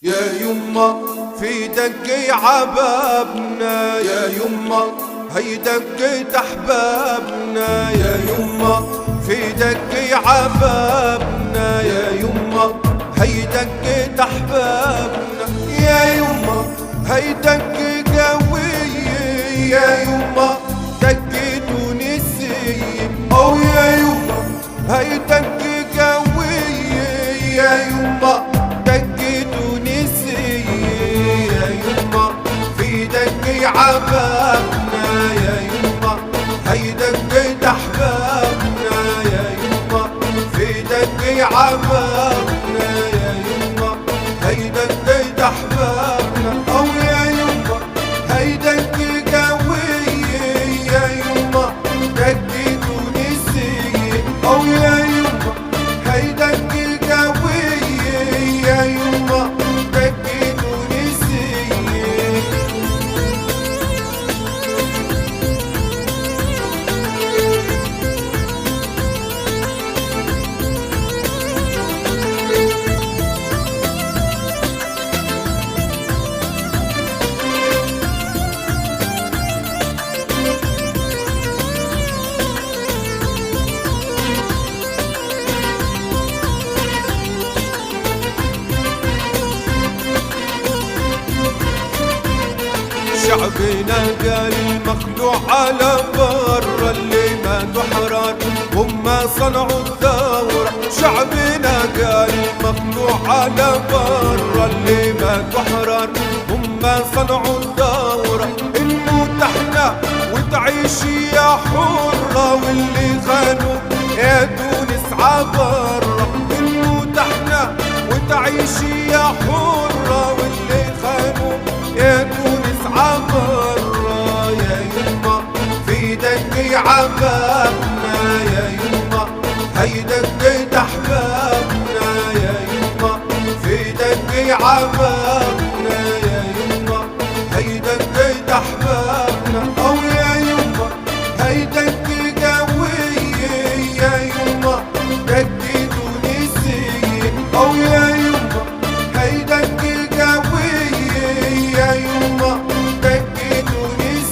يا يما في دق عبابنا، يا يما هي دقة أحبابنا، يا يما في دق عبابنا، يا يما هي دقة أحبابنا، يا يما هي دقة قوية، يا يما دقة تونسية، أو يا يما هي دقة قوية، يا يما عبابنا، يا يما هي دقة أحبابنا، يا يما في دق عبابنا، يا يما هي دقة أحبابنا، أو يا يما هي دقة قوية، يا يما دقة تونسية، أو يا يما هي دقة قوية، يا يما دقة تونسية. شعبنا قال المخلوع على برا اللي ما تحرر هم صنعوا الثورة، شعبنا قال المخلوع على برا اللي ما تحرر هم صنعوا الثورة، انه تحنا وتعيشي يا حرة واللي خانوا يا تونس عبرة، انه تحنا وتعيشي يا حرة واللي خانوا يا تونس عبرة، يا يما في دق عبابنا، يا يما هي دقة أحبابنا، يا يما في دق عبابنا، يا يما هي دقة أحبابنا، أو يا يما هي دقة قوية، يا يما دقة تونسية، أو يا يما هي دقة قوية، يا يما دقة تونسية.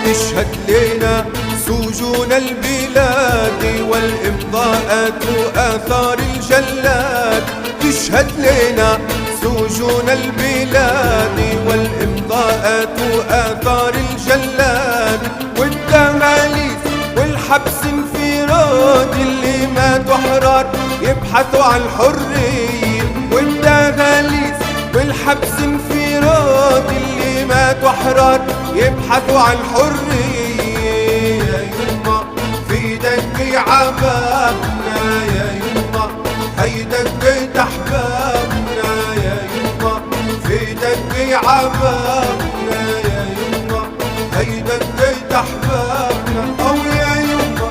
تشهد لنا سجون البلاد والإمضاءات وآثار الجلاد، تشهد لنا سجون البلاد والإمضاءات وآثار الجلاد، والتماليس والحبس انفراد اللي ما تحرر يبحثوا عن الحرية، والتغاليس والحبس انفراد اللي ما تحرر يبحثوا عن الحرية، يا يما في دق عبابنا، يا يما هي دقة أحبابنا، يا يما في دق عبابنا، يا يما هي دقة أحبابنا، أو يا يما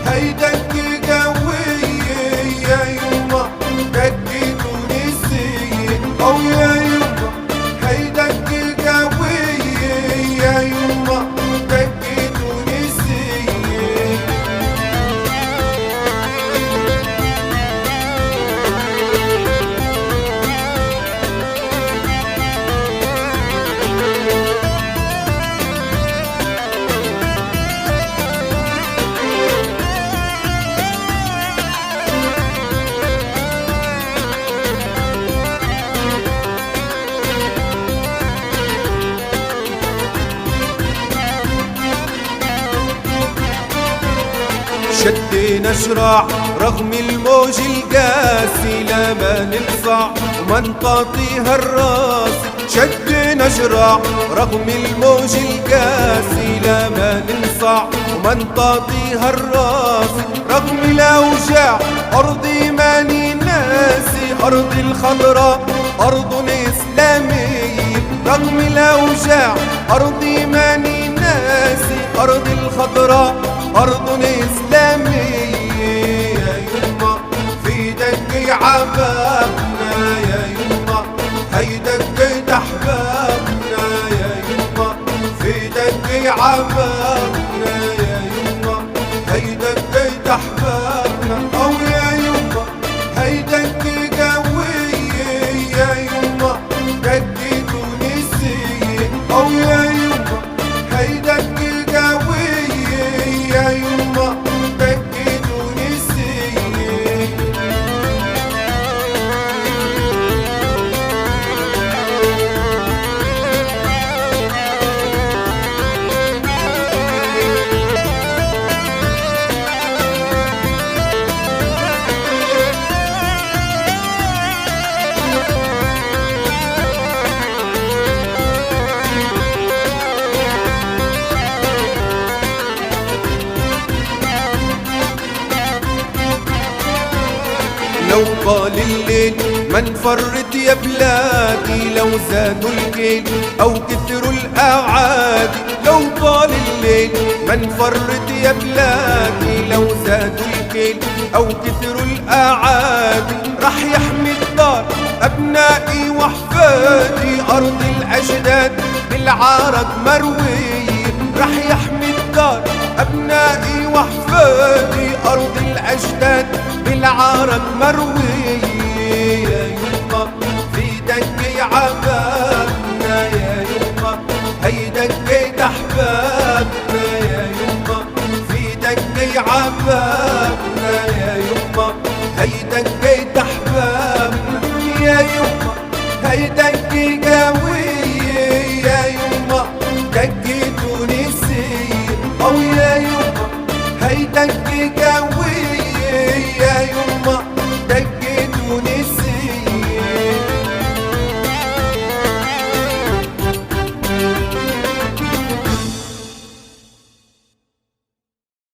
هي دقة قوية، يا يما دقة تونسية، أو يا يما هي دقة قوية، يا يما دقة تونسية. شدينا شراع رغم الموج القاسي، لا ما ننصع وما نطاطيها الراس، شدينا شراع رغم الموج القاسي، لا ما ننصع وما نطاطيها الراس، رغم الأوجاع أرضي ماني ناسي، أرض الخضراء أرض إسلامية رغم الأوجاع أرضي ماني ناسي. أرض الخضراء أرض إسلامية يا يما في دق عبابنا يا يما هي دق أحبابنا يا يما في دق عبابنا يا يما هي دق أحبابنا أو يا يما هي دق قوية يا يما دق تونسية أو يا يما هي دق قوية يا يما دق تونسية. لو طال الليل ما نفرط يا بلادي لو زادوا الكيل أو كثروا الأعادي. لو طال الليل ما نفرط يا بلادي لو زادوا الكيل أو كثروا الأعادي. رح يحمي الدار أبنائي وأحفادي أرض الأجداد بالعرق مروية. رح يحمي الدار أبنائي وأحفادي أرض الأجداد بالعرق مروية.